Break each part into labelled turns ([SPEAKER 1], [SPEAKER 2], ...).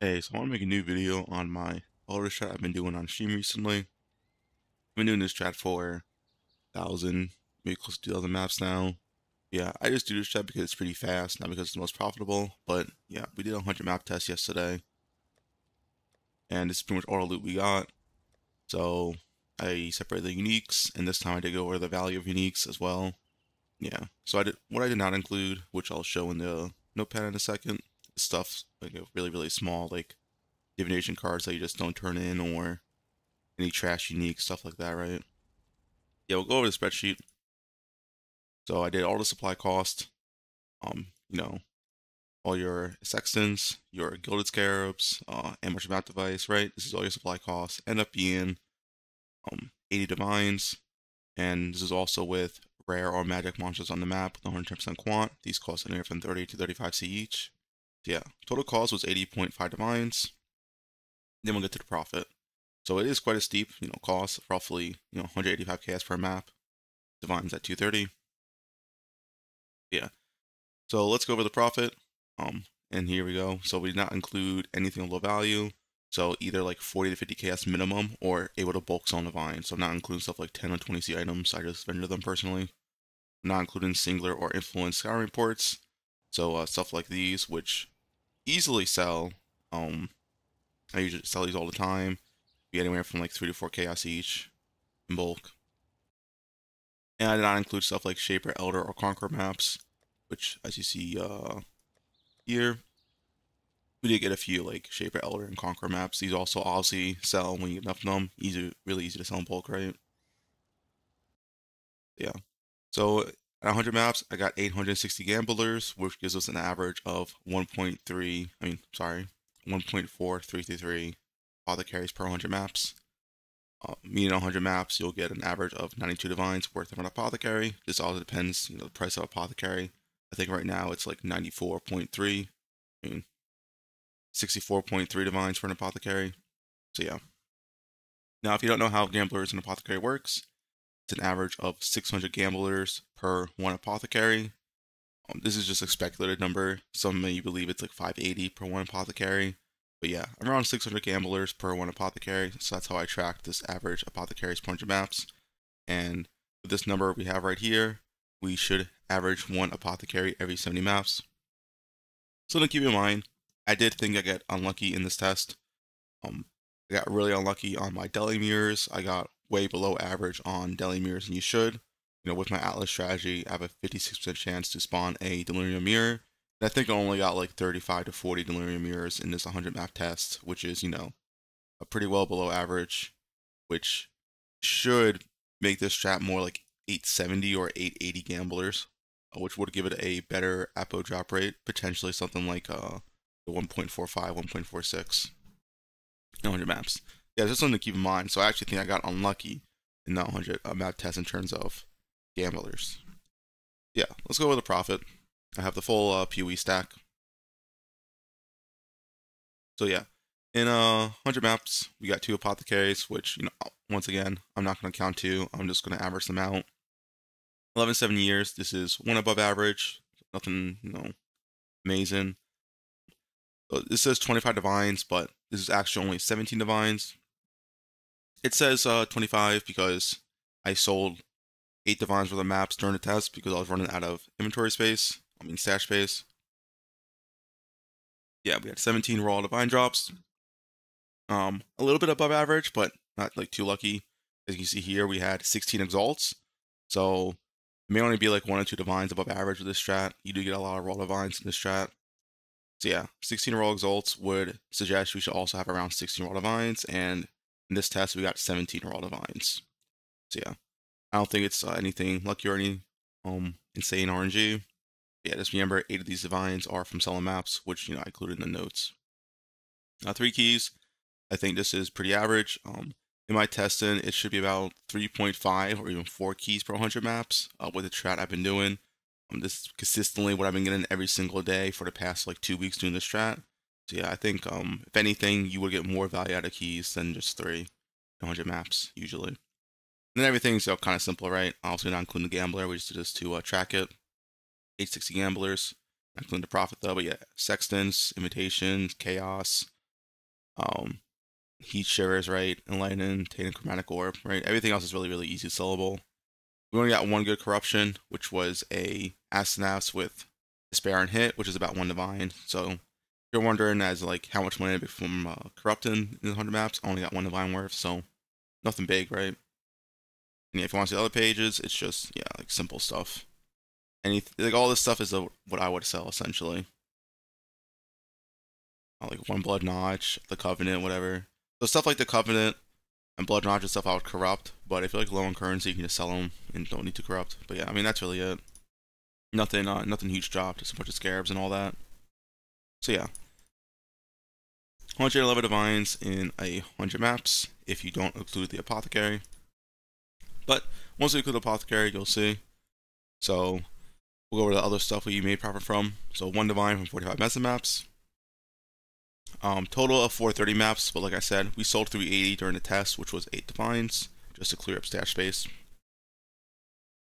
[SPEAKER 1] Hey, so I want to make a new video on my older strat I've been doing on stream recently. I've been doing this strat for 1,000, maybe close to 2,000 maps now. Yeah, I just do this strat because it's pretty fast, not because it's the most profitable. But yeah, we did a 100 map test yesterday, and this is pretty much all the loot we got. So I separated the uniques, and this time I did go over the value of uniques as well. Yeah, so what I did not include, which I'll show in the notepad in a second, is stuff like really small, like divination cards that you just don't turn in, or any trash unique stuff like that, right? Yeah, we'll go over the spreadsheet. So I did all the supply cost, um, you know, all your sextants, your gilded scarabs, ambush map device, right? This is all your supply costs. End up being 80 divines, and this is also with rare or magic monsters on the map with 110% quant. These cost anywhere from 30 to 35C each. So yeah, total cost was 80.5 divines. Then we'll get to the profit. So it is quite a steep, cost, roughly, 185 KS per map. Divines at 230. Yeah. So let's go over the profit. And here we go. So we did not include anything of low value. So either like 40 to 50 KS minimum, or able to bulk sell on Divine. So I'm not including stuff like 10 or 20C items. I just vendor them personally. Not including singular or influence scouting reports. So stuff like these, which easily sell. I usually sell these all the time. Be anywhere from like 3 to 4 chaos each in bulk. And I did not include stuff like Shaper, Elder, or Conqueror maps, which, as you see here, we did get a few like Shaper, Elder, and Conqueror maps. These also obviously sell when you get enough of them. Really easy to sell in bulk, right? Yeah. So at 100 maps, I got 860 gamblers, which gives us an average of 1.4333 apothecaries per 100 maps. Meaning 100 maps, you'll get an average of 92 divines worth of an apothecary. This also depends, the price of apothecary. I think right now it's like 94.3. I mean, 64.3 divines for an apothecary. So yeah. Now, if you don't know how gamblers and apothecary works, it's an average of 600 gamblers per one apothecary. This is just a speculated number. Some may believe it's like 580 per one apothecary. But yeah, around 600 gamblers per one apothecary. So that's how I tracked this average apothecaries per 100 maps. And with this number we have right here, we should average one apothecary every 70 maps. So to keep in mind, I did think I got unlucky in this test. I got really unlucky on my deli mirrors. I got way below average on deli mirrors than you should. With my Atlas strategy, I have a 56% chance to spawn a delirium mirror. And I think I only got like 35 to 40 delirium mirrors in this 100 map test, which is, a pretty well below average, which should make this strat more like 870 or 880 gamblers, which would give it a better apo drop rate, potentially something like the 1.45, 1.46 in 100 maps. Yeah, just something to keep in mind. So I actually think I got unlucky in that 100 map test in terms of gamblers. Yeah, let's go with the profit. I have the full PoE stack. So yeah, in 100 maps, we got 2 apothecaries, which, once again, I'm not going to count 2. I'm just going to average them out. 11 years, this is 1 above average. Nothing, amazing. So this says 25 divines, but this is actually only 17 divines. It says 25 because I sold 8 divines worth of maps during the test because I was running out of inventory space. Stash space. Yeah, we had 17 raw divine drops. A little bit above average, but not like too lucky. As you can see here, we had 16 exalts. So it may only be like 1 or 2 divines above average with this strat. You do get a lot of raw divines in this strat. So yeah, 16 raw exalts would suggest we should also have around 16 raw divines. And in this test, we got 17 raw divines. So yeah, I don't think it's anything lucky or any insane RNG. Yeah, just remember 8 of these divines are from selling maps, which I included in the notes. 3 keys. I think this is pretty average. In my testing, it should be about 3.5 or even 4 keys per 100 maps with the strat I've been doing. This is consistently what I've been getting every single day for the past like 2 weeks doing this strat. So yeah, I think if anything, you would get more value out of keys than just 3 100 maps usually. And then everything's kind of simple, right? Also not including the gambler, we just did this to track it. 860 gamblers, not including the profit though, but yeah, sextants, invitations, chaos, Heat Shivers, right? Enlighten, Tainted Chromatic Orb, right? Everything else is really, really easy sellable. We only got one good corruption, which was a Asenaths with Despair and Hit, which is about 1 divine. So if you're wondering as like how much money from corrupting in the 100 maps, I only got 1 divine worth, so nothing big, right? And yeah, if you want to see other pages, it's just like simple stuff. Like all this stuff is what I would sell essentially. Like 1 Blood Notch, the Covenant, whatever. So stuff like the Covenant and Blood Notch and stuff I would corrupt, but if you're like low on currency, you can just sell them and don't need to corrupt. But yeah, I mean that's really it. Nothing huge drop, just a bunch of scarabs and all that. So yeah, 111 divines in 100 maps if you don't include the apothecary. But once you include the apothecary, you'll see. So we'll go over the other stuff that you made profit from. So 1 divine from 45 mesa maps. Total of 430 maps, but like I said, we sold 380 during the test, which was 8 divines, just to clear up stash space.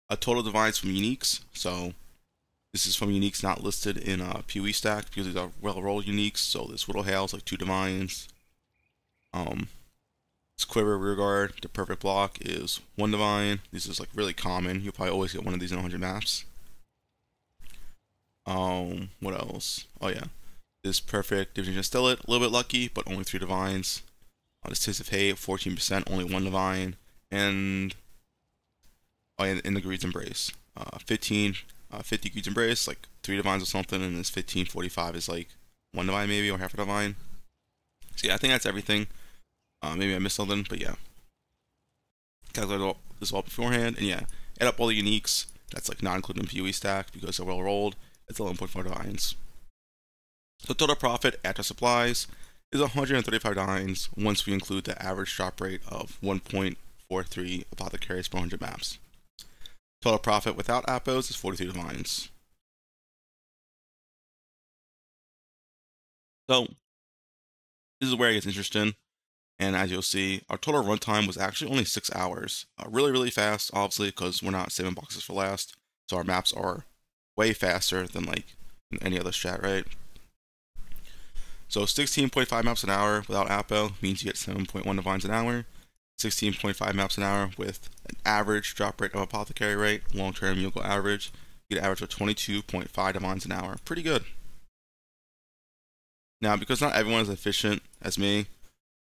[SPEAKER 1] A total divines from uniques, so this is from uniques not listed in PoE stack because these are well-rolled uniques. So this Whittle Hail is like 2 divines. This Quiver Rearguard, the perfect block, is 1 divine. This is like really common. You'll probably always get one of these in 100 maps. What else? Oh yeah. This perfect Divination Stillet, a little bit lucky, but only 3 divines. This Taste of Hate, 14%, only 1 divine. And in the Greed's Embrace, 50 Greed's Embrace, like 3 divines or something, and this 1545 is like 1 divine maybe, or half a divine. So yeah, I think that's everything. Maybe I missed something, but yeah. Calculate this all beforehand, and yeah, add up all the uniques. That's like not including PoE stack because they're well rolled. It's 11.4 divines. So total profit after supplies is 135 divines once we include the average drop rate of 1.43 apothecaries per 100 maps. Total profit without appos is 43 divines. So this is where it gets interesting. And as you'll see, our total runtime was actually only 6 hours. Really, really fast, obviously, because we're not saving boxes for last. So our maps are way faster than like any other strat, right? So 16.5 maps an hour without Apo means you get 7.1 divines an hour. 16.5 maps an hour with an average drop rate of apothecary rate, long-term you'll go average. You get average of 22.5 divines an hour. Pretty good. Now, because not everyone is efficient as me,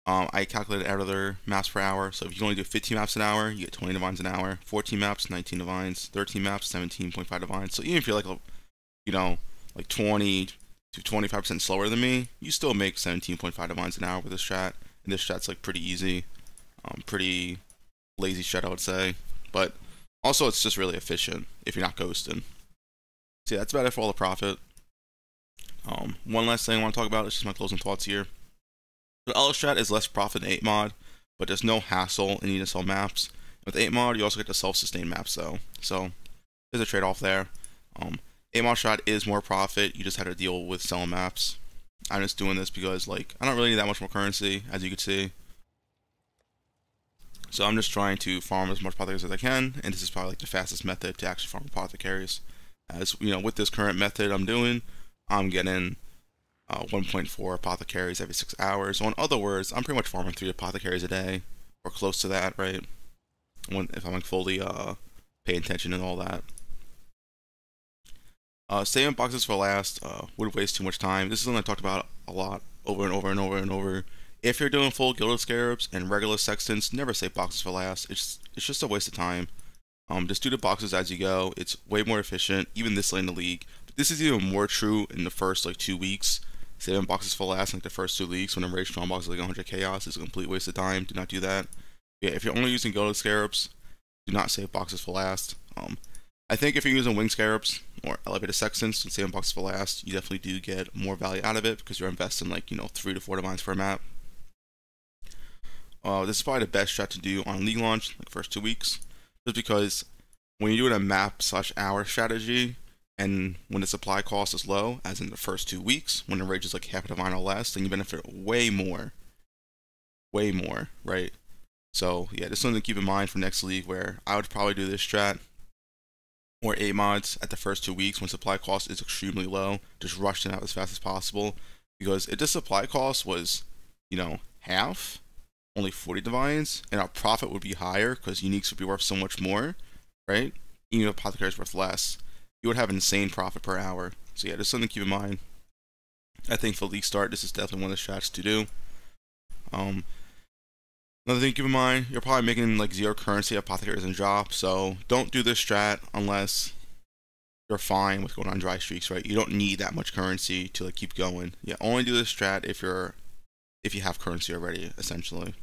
[SPEAKER 1] I calculated out of their maps per hour. So if you only do 15 maps an hour, you get 20 divines an hour. 14 maps, 19 divines. 13 maps, 17.5 divines. So even if you're like 20 to 25% slower than me, you still make 17.5 divines an hour with this strat. And this strat's like pretty easy, pretty lazy strat, I would say. But also, it's just really efficient if you're not ghosting. So yeah, that's about it for all the profit. One last thing I want to talk about is just my closing thoughts here. The L strat is less profit than 8 mod, but there's no hassle in needing to sell maps. With 8 mod, you also get the self-sustain maps though, so there's a trade-off there. 8 mod strat is more profit. You just had to deal with selling maps. I'm just doing this because like I don't really need that much more currency, as you can see. So I'm just trying to farm as much apothecaries as I can, and this is probably like the fastest method to actually farm apothecaries. As you know, with this current method I'm doing, I'm getting 1.4 apothecaries every 6 hours. So in other words, I'm pretty much farming 3 apothecaries a day, or close to that, right? If I'm like fully paying attention and all that. Saving boxes for last would waste too much time. This is something I talked about a lot, over and over and over and over. If you're doing full Gilded Scarabs and regular Sextants, never save boxes for last. It's just a waste of time. Just do the boxes as you go. It's way more efficient, even this late in the league. But this is even more true in the first like 2 weeks. Saving boxes for last, like the first 2 weeks when I'm raid strong boxes like 100 chaos is a complete waste of time. Do not do that. Yeah, if you're only using Gilded Scarabs, do not save boxes for last. I think if you're using Wing Scarabs or Elevated Sextants and saving boxes for last, you definitely do get more value out of it because you're investing like 3 to 4 divines per map. This is probably the best strat to do on league launch, like first 2 weeks, just because when you're doing a map/hour strategy, and when the supply cost is low, as in the first 2 weeks, when the rage is like half a divine or less, then you benefit way more, right? So yeah, this is something to keep in mind for next league, where I would probably do this strat or 8 mods at the first 2 weeks when supply cost is extremely low. Just rush them out as fast as possible, because if the supply cost was half, only 40 divines, and our profit would be higher because uniques would be worth so much more, right? Even if apothecary is worth less, you would have insane profit per hour. So yeah, just something to keep in mind. I think for league start, this is definitely one of the strats to do. Another thing to keep in mind, you're probably making like 0 currency apothecaries and drop, so don't do this strat unless you're fine with going on dry streaks, right? You don't need that much currency to like keep going. Yeah, only do this strat if you have currency already, essentially.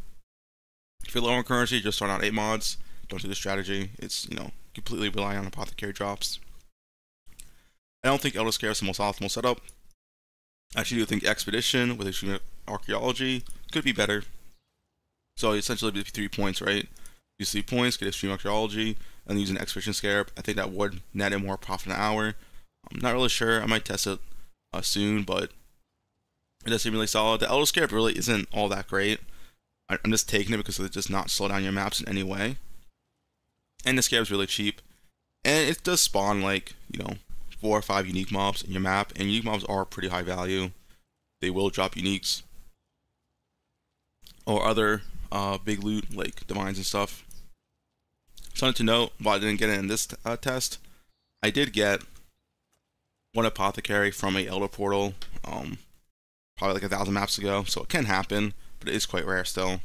[SPEAKER 1] If you're low on currency, just start out 8 mods. Don't do this strategy. It's completely relying on apothecary drops. I don't think Elder Scare is the most optimal setup. I actually do think Expedition with Extreme Archaeology could be better. So essentially, it'd be 3 points, right? Use 3 points, get Extreme Archaeology, and use an Expedition Scarab. I think that would net in more profit an hour. I'm not really sure. I might test it soon, but it does seem really solid. The Elder Scarab really isn't all that great. I'm just taking it because it does not slow down your maps in any way. And the Scarab's really cheap. And it does spawn like, 4 or 5 unique mobs in your map. And unique mobs are pretty high value. They will drop uniques. Or other big loot like divines and stuff. Something to note, while I didn't get it in this test, I did get one apothecary from a Elder Portal probably like 1,000 maps ago, so it can happen, but it is quite rare still.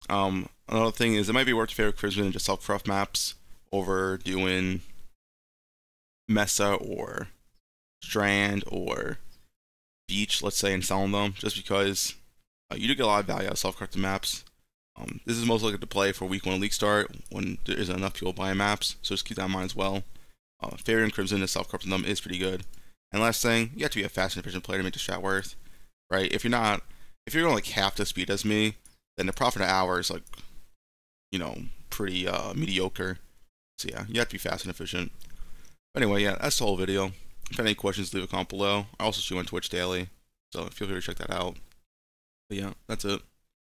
[SPEAKER 1] Another thing is it might be worth favorite Crimson and just self-craft maps over doing Mesa or Strand or Beach, let's say, and selling them, just because you do get a lot of value out of self-crafted maps. This is most likely to play for week 1 league start when there isn't enough people buying maps, so just keep that in mind as well. Fairy and Crimson and self-crafting them is pretty good. And last thing, you have to be a fast and efficient player to make the strat worth, right? If you're going like half the speed as me, then the profit an hour is like, pretty mediocre. So yeah, you have to be fast and efficient. But anyway, yeah, that's the whole video. If you have any questions, leave a comment below. I also stream on Twitch daily, so feel free to check that out. But yeah, that's it.